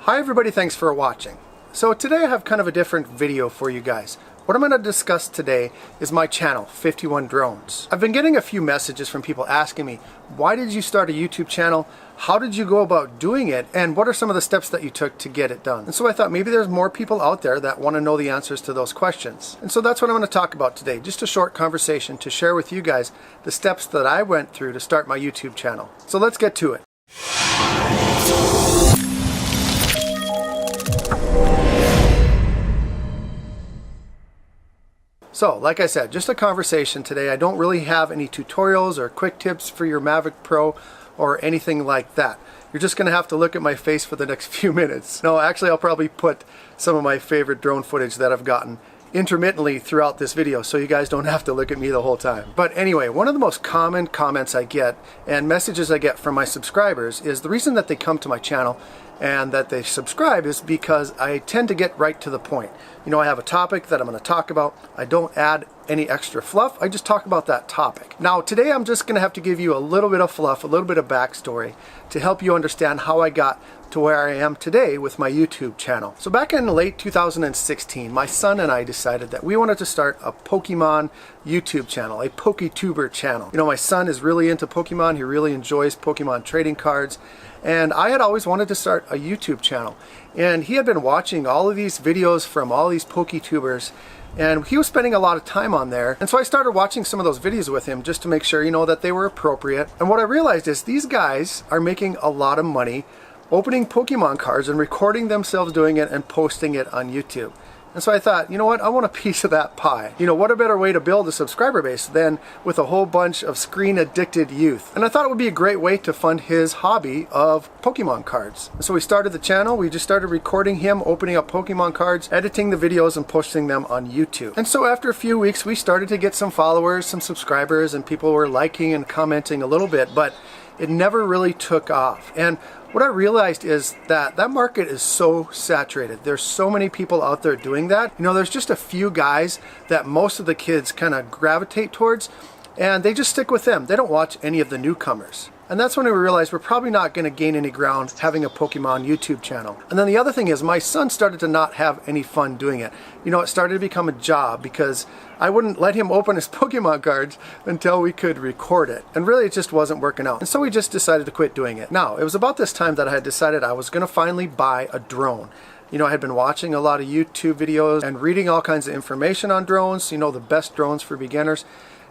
Hi everybody, thanks for watching. So today I have kind of a different video for you guys. What I'm going to discuss today is my channel, 51 Drones. I've been getting a few messages from people asking me, why did you start a YouTube channel? How did you go about doing it? And what are some of the steps that you took to get it done? And so I thought maybe there's more people out there that want to know the answers to those questions. And so that's what I'm going to talk about today. Just a short conversation to share with you guys the steps that I went through to start my YouTube channel. So let's get to it. So, like I said, just a conversation today. I don't really have any tutorials or quick tips for your Mavic Pro or anything like that. You're just going to have to look at my face for the next few minutes. No, actually, I'll probably put some of my favorite drone footage that I've gotten intermittently throughout this video so you guys don't have to look at me the whole time. But anyway, one of the most common comments I get and messages I get from my subscribers is the reason that they come to my channel and that they subscribe is because I tend to get right to the point. You know, I have a topic that I'm going to talk about. I don't add any extra fluff. I just talk about that topic. Now, today I'm just going to have to give you a little bit of fluff, a little bit of backstory to help you understand how I got to where I am today with my YouTube channel. So back in late 2016, my son and I decided that we wanted to start a Pokemon YouTube channel, a PokeTuber channel. You know, my son is really into Pokemon. He really enjoys Pokemon trading cards. And I had always wanted to start a YouTube channel. And he had been watching all of these videos from all these PokeTubers, and he was spending a lot of time on there. And so I started watching some of those videos with him just to make sure, you know, that they were appropriate. And what I realized is these guys are making a lot of money opening Pokemon cards and recording themselves doing it and posting it on YouTube. And so I thought, you know what, I want a piece of that pie. You know, what a better way to build a subscriber base than with a whole bunch of screen-addicted youth. And I thought it would be a great way to fund his hobby of Pokemon cards. And so we started the channel, we just started recording him opening up Pokemon cards, editing the videos and posting them on YouTube. And so after a few weeks, we started to get some followers, some subscribers, and people were liking and commenting a little bit, but it never really took off. And what I realized is that that market is so saturated. There's so many people out there doing that. You know, there's just a few guys that most of the kids kind of gravitate towards, and they just stick with them. They don't watch any of the newcomers. And that's when we realized we're probably not going to gain any ground having a Pokemon YouTube channel. And then the other thing is my son started to not have any fun doing it. You know, it started to become a job because I wouldn't let him open his Pokemon cards until we could record it. And really it just wasn't working out. And so we just decided to quit doing it. Now, it was about this time that I had decided I was going to finally buy a drone. You know, I had been watching a lot of YouTube videos and reading all kinds of information on drones, you know, the best drones for beginners.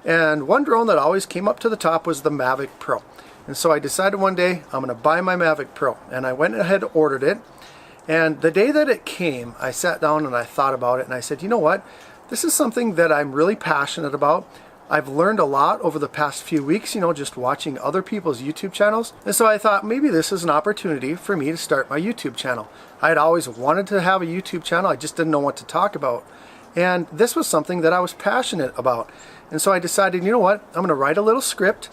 And one drone that always came up to the top was the Mavic Pro. And so I decided one day I'm going to buy my Mavic Pro, and I went ahead and ordered it. And the day that it came, I sat down and I thought about it, and I said, you know what, this is something that I'm really passionate about. I've learned a lot over the past few weeks, you know, just watching other people's YouTube channels. And so I thought maybe this is an opportunity for me to start my YouTube channel. I had always wanted to have a YouTube channel, I just didn't know what to talk about. And this was something that I was passionate about. And so I decided, you know what, I'm going to write a little script.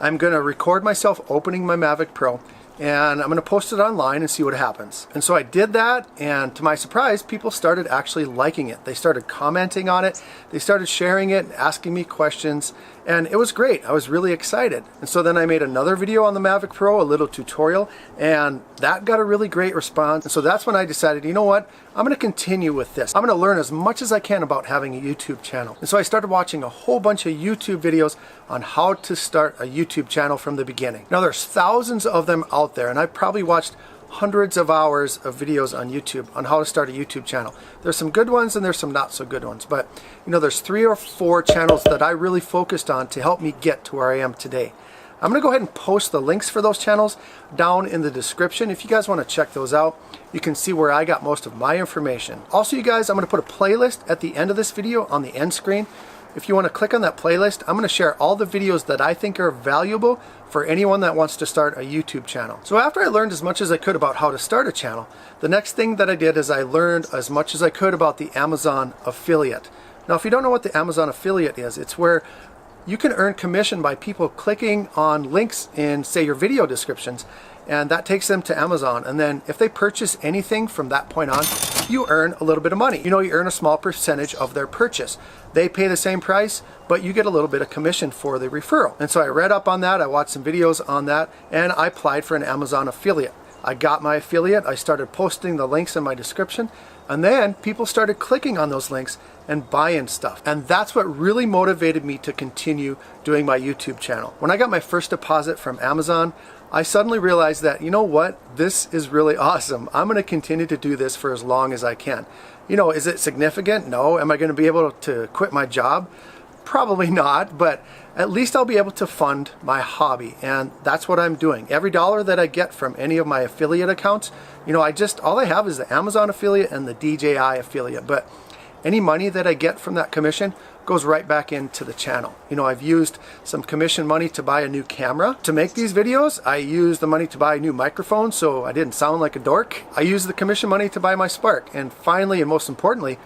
I'm going to record myself opening my Mavic Pro, and I'm going to post it online and see what happens. And so I did that, and to my surprise, people started actually liking it. They started commenting on it, they started sharing it, asking me questions, and it was great. I was really excited. And so then I made another video on the Mavic Pro, a little tutorial, and that got a really great response. And so that's when I decided, you know what, I'm going to continue with this. I'm going to learn as much as I can about having a YouTube channel. And so I started watching a whole bunch of YouTube videos on how to start a YouTube channel from the beginning. Now there's thousands of them out there, and I've probably watched hundreds of hours of videos on YouTube on how to start a YouTube channel. There's some good ones and there's some not so good ones, but you know, there's 3 or 4 channels that I really focused on to help me get to where I am today. I'm going to go ahead and post the links for those channels down in the description. If you guys want to check those out, you can see where I got most of my information. Also, you guys, I'm going to put a playlist at the end of this video on the end screen. If you want to click on that playlist, I'm going to share all the videos that I think are valuable for anyone that wants to start a YouTube channel. So after I learned as much as I could about how to start a channel, the next thing that I did is I learned as much as I could about the Amazon affiliate. Now, if you don't know what the Amazon affiliate is, it's where you can earn commission by people clicking on links in, say, your video descriptions, and that takes them to Amazon. And then if they purchase anything from that point on, you earn a little bit of money. You know, you earn a small percentage of their purchase. They pay the same price, but you get a little bit of commission for the referral. And so I read up on that, I watched some videos on that, and I applied for an Amazon affiliate. I got my affiliate, I started posting the links in my description, and then people started clicking on those links and buying stuff. And that's what really motivated me to continue doing my YouTube channel. When I got my first deposit from Amazon, I suddenly realized that, you know what, this is really awesome. I'm gonna continue to do this for as long as I can. You know, is it significant? No. Am I gonna be able to quit my job? Probably not, but at least I'll be able to fund my hobby, and that's what I'm doing. Every dollar that I get from any of my affiliate accounts, you know, all I have is the Amazon affiliate and the DJI affiliate, but any money that I get from that commission goes right back into the channel. You know, I've used some commission money to buy a new camera to make these videos. I used the money to buy a new microphone so I didn't sound like a dork. I used the commission money to buy my Spark, and finally, and most importantly,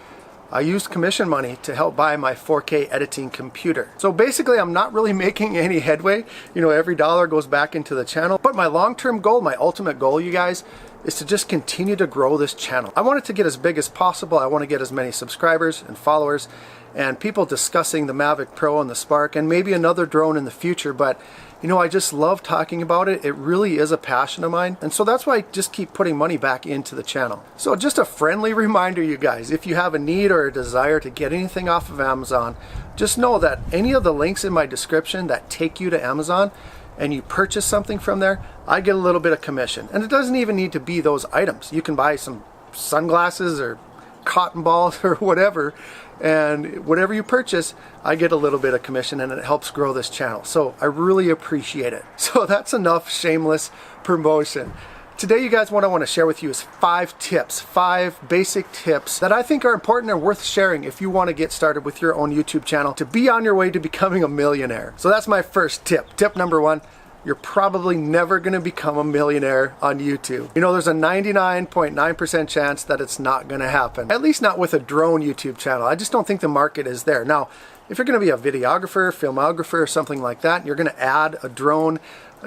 I used commission money to help buy my 4K editing computer. So basically, I'm not really making any headway. You know, every dollar goes back into the channel. But my long-term goal, my ultimate goal, you guys, is to just continue to grow this channel. I want it to get as big as possible. I want to get as many subscribers and followers and people discussing the Mavic Pro and the Spark and maybe another drone in the future. But you know, I just love talking about it. It really is a passion of mine. And so that's why I just keep putting money back into the channel. So just a friendly reminder, you guys, if you have a need or a desire to get anything off of Amazon, just know that any of the links in my description that take you to Amazon and you purchase something from there, I get a little bit of commission. And it doesn't even need to be those items. You can buy some sunglasses or cotton balls or whatever, and whatever you purchase, I get a little bit of commission, and it helps grow this channel. So I really appreciate it. So that's enough shameless promotion. Today, you guys, what I want to share with you is 5 tips, 5 basic tips that I think are important and worth sharing if you want to get started with your own YouTube channel to be on your way to becoming a millionaire. So that's my first tip. Tip number 1. You're probably never going to become a millionaire on YouTube. You know, there's a 99.9% chance that it's not going to happen. At least not with a drone YouTube channel. I just don't think the market is there. Now, if you're going to be a videographer, filmographer, or something like that, you're going to add a drone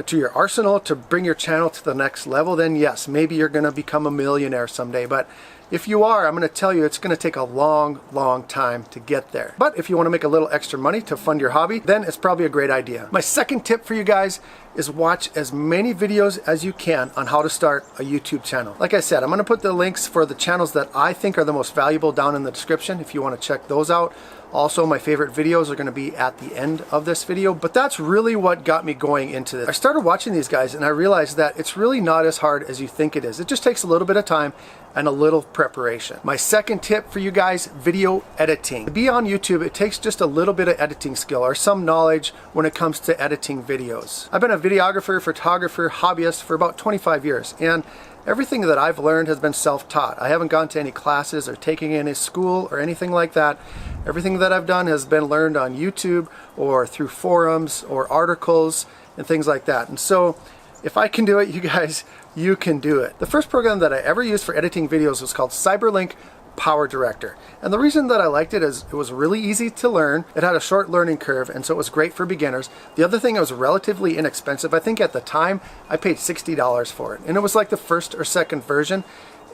to your arsenal to bring your channel to the next level, then yes, maybe you're going to become a millionaire someday. But if you are, I'm going to tell you it's going to take a long, long time to get there. But if you want to make a little extra money to fund your hobby, then it's probably a great idea. My second tip for you guys is watch as many videos as you can on how to start a YouTube channel. Like I said, I'm going to put the links for the channels that I think are the most valuable down in the description if you want to check those out. Also, my favorite videos are going to be at the end of this video, but that's really what got me going into this. I started watching these guys and I realized that it's really not as hard as you think it is. It just takes a little bit of time and a little preparation. My second tip for you guys, video editing. To be on YouTube, it takes just a little bit of editing skill or some knowledge when it comes to editing videos. I've been a videographer, photographer, hobbyist for about 25 years, and everything that I've learned has been self-taught. I haven't gone to any classes or taken any school or anything like that. Everything that I've done has been learned on YouTube or through forums or articles and things like that. And so if I can do it, you guys, you can do it. The first program that I ever used for editing videos was called Cyberlink Power Director. And the reason that I liked it is it was really easy to learn. It had a short learning curve, and so it was great for beginners. The other thing, it was relatively inexpensive. I think at the time I paid $60 for it, and it was like the first or second version.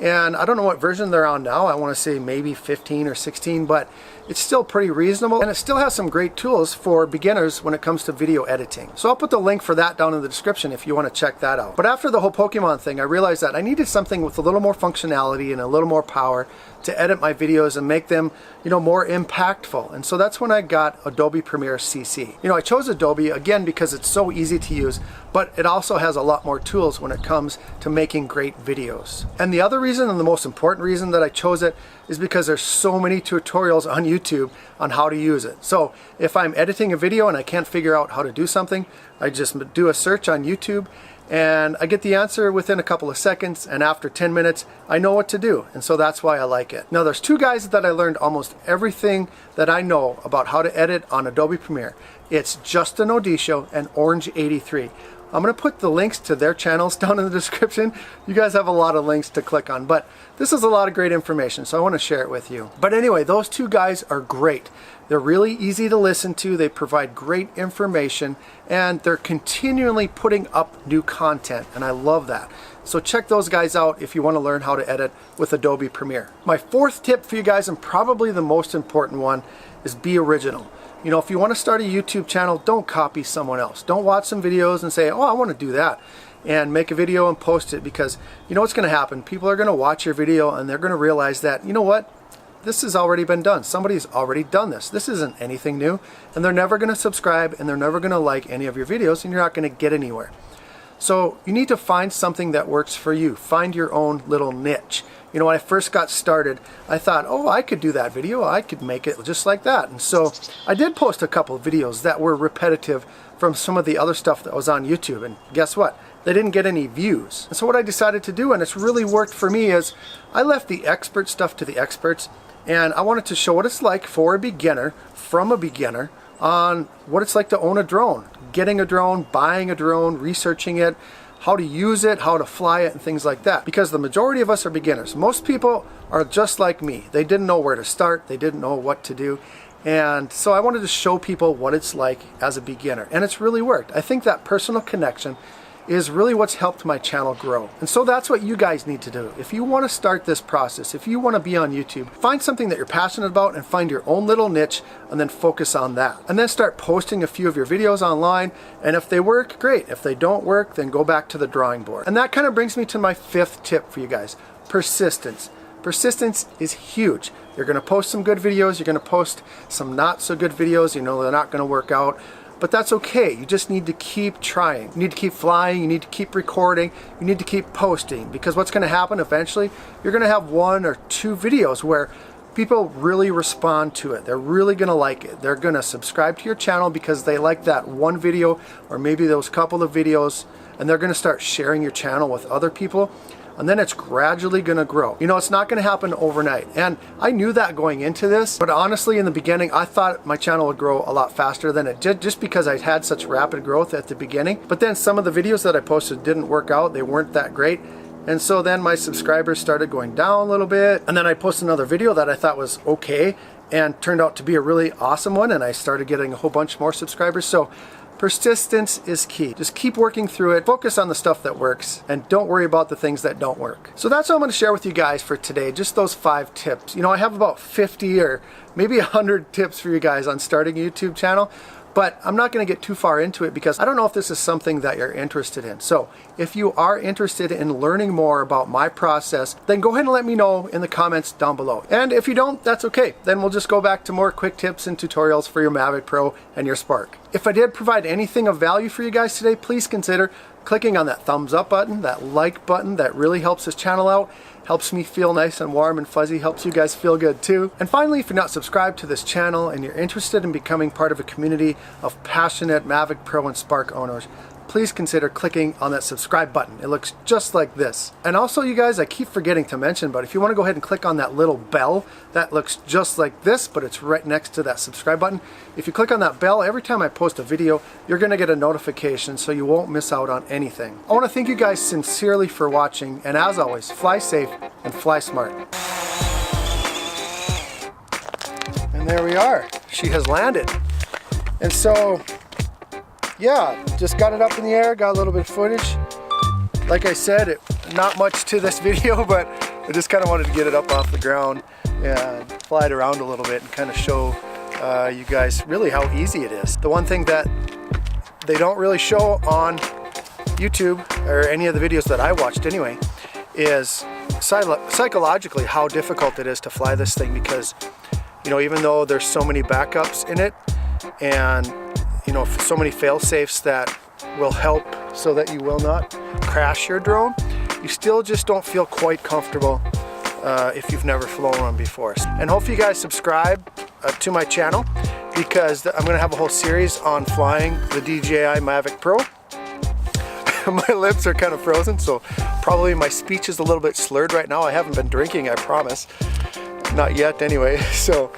And I don't know what version they're on now. I want to say maybe 15 or 16, but it's still pretty reasonable, and it still has some great tools for beginners when it comes to video editing. So I'll put the link for that down in the description if you want to check that out. But after the whole Pokemon thing, I realized that I needed something with a little more functionality and a little more power to edit my videos and make them, you know, more impactful. And so that's when I got Adobe Premiere CC. You know, I chose Adobe again because it's so easy to use, but it also has a lot more tools when it comes to making great videos. And the other reason, and the most important reason that I chose it, is because there's so many tutorials on YouTube on how to use it. So if I'm editing a video and I can't figure out how to do something, I just do a search on YouTube and I get the answer within a couple of seconds, and after 10 minutes I know what to do, and so that's why I like it. Now there's 2 guys that I learned almost everything that I know about how to edit on Adobe Premiere. It's Justin Odisho and Orange83. I'm going to put the links to their channels down in the description. You guys have a lot of links to click on, but this is a lot of great information, so I want to share it with you. But anyway, those 2 guys are great. They're really easy to listen to, they provide great information, and they're continually putting up new content, and I love that. So check those guys out if you want to learn how to edit with Adobe Premiere. My 4th tip for you guys, and probably the most important one, is be original. You know, if you want to start a YouTube channel, don't copy someone else. Don't watch some videos and say, oh, I want to do that. and make a video and post it, because you know what's going to happen. People are going to watch your video and they're going to realize that, you know what, this has already been done. Somebody's already done this. This isn't anything new, and they're never going to subscribe and they're never going to like any of your videos, and you're not going to get anywhere. So you need to find something that works for you. Find your own little niche. You know, when I first got started, I thought, oh, I could do that video. I could make it just like that. And so I did post a couple of videos that were repetitive from some of the other stuff that was on YouTube. And guess what? They didn't get any views. And so what I decided to do, and it's really worked for me, is I left the expert stuff to the experts. And I wanted to show what it's like for a beginner, from a beginner, on what it's like to own a drone. Getting a drone, buying a drone, researching it, how to use it, how to fly it, and things like that. Because the majority of us are beginners. Most people are just like me. They didn't know where to start. They didn't know what to do. And so I wanted to show people what it's like as a beginner. And it's really worked. I think that personal connection is really what's helped my channel grow. And so that's what you guys need to do. If you want to start this process, if you want to be on YouTube, find something that you're passionate about and find your own little niche, and then focus on that. And then start posting a few of your videos online, and if they work, great. If they don't work, then go back to the drawing board. And that kind of brings me to my 5th tip for you guys: persistence. Persistence is huge. You're going to post some good videos, you're going to post some not so good videos, you know they're not going to work out. But that's okay. You just need to keep trying. You need to keep flying. You need to keep recording. You need to keep posting, because what's going to happen eventually, you're going to have 1 or 2 videos where people really respond to it. They're really going to like it. They're going to subscribe to your channel because they like that one video, or maybe those couple of videos, and they're going to start sharing your channel with other people. And then it's gradually going to grow. You know, it's not going to happen overnight. And I knew that going into this, but honestly, in the beginning, I thought my channel would grow a lot faster than it did, just because I had such rapid growth at the beginning. But then some of the videos that I posted didn't work out. They weren't that great. And so then my subscribers started going down a little bit. And then I posted another video that I thought was okay and turned out to be a really awesome one. And I started getting a whole bunch more subscribers. So persistence is key. Just keep working through it. Focus on the stuff that works, and don't worry about the things that don't work. So that's what I'm going to share with you guys for today. Just those 5 tips. You know, I have about 50 or maybe 100 tips for you guys on starting a YouTube channel, but I'm not going to get too far into it because I don't know if this is something that you're interested in. So if you are interested in learning more about my process, then go ahead and let me know in the comments down below. And if you don't, that's okay. Then we'll just go back to more quick tips and tutorials for your Mavic Pro and your Spark. If I did provide anything of value for you guys today, please consider clicking on that thumbs up button, that like button. That really helps this channel out, helps me feel nice and warm and fuzzy, helps you guys feel good too. And finally, if you're not subscribed to this channel and you're interested in becoming part of a community of passionate Mavic Pro and Spark owners, please consider clicking on that subscribe button. It looks just like this. And also, you guys, I keep forgetting to mention, but if you want to go ahead and click on that little bell that looks just like this, but it's right next to that subscribe button. If you click on that bell, every time I post a video, you're going to get a notification so you won't miss out on anything. I want to thank you guys sincerely for watching, and as always, fly safe and fly smart. And there we are. She has landed. And so, yeah, just got it up in the air, got a little bit of footage. Like I said, not much to this video, but I just kind of wanted to get it up off the ground and fly it around a little bit and kind of show you guys really how easy it is. The one thing that they don't really show on YouTube, or any of the videos that I watched anyway, is psychologically how difficult it is to fly this thing, because, you know, even though there's so many backups in it, and you know, so many fail-safes that will help so that you will not crash your drone, you still just don't feel quite comfortable if you've never flown one before. And hopefully you guys subscribe to my channel, because I'm going to have a whole series on flying the DJI Mavic Pro. My lips are kind of frozen, so probably my speech is a little bit slurred right now. I haven't been drinking, I promise. Not yet anyway. So,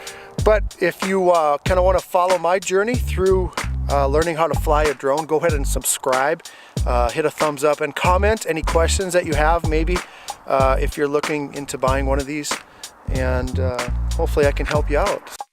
but if you kind of want to follow my journey through learning how to fly a drone, go ahead and subscribe, hit a thumbs up, and comment any questions that you have, maybe if you're looking into buying one of these, and hopefully I can help you out.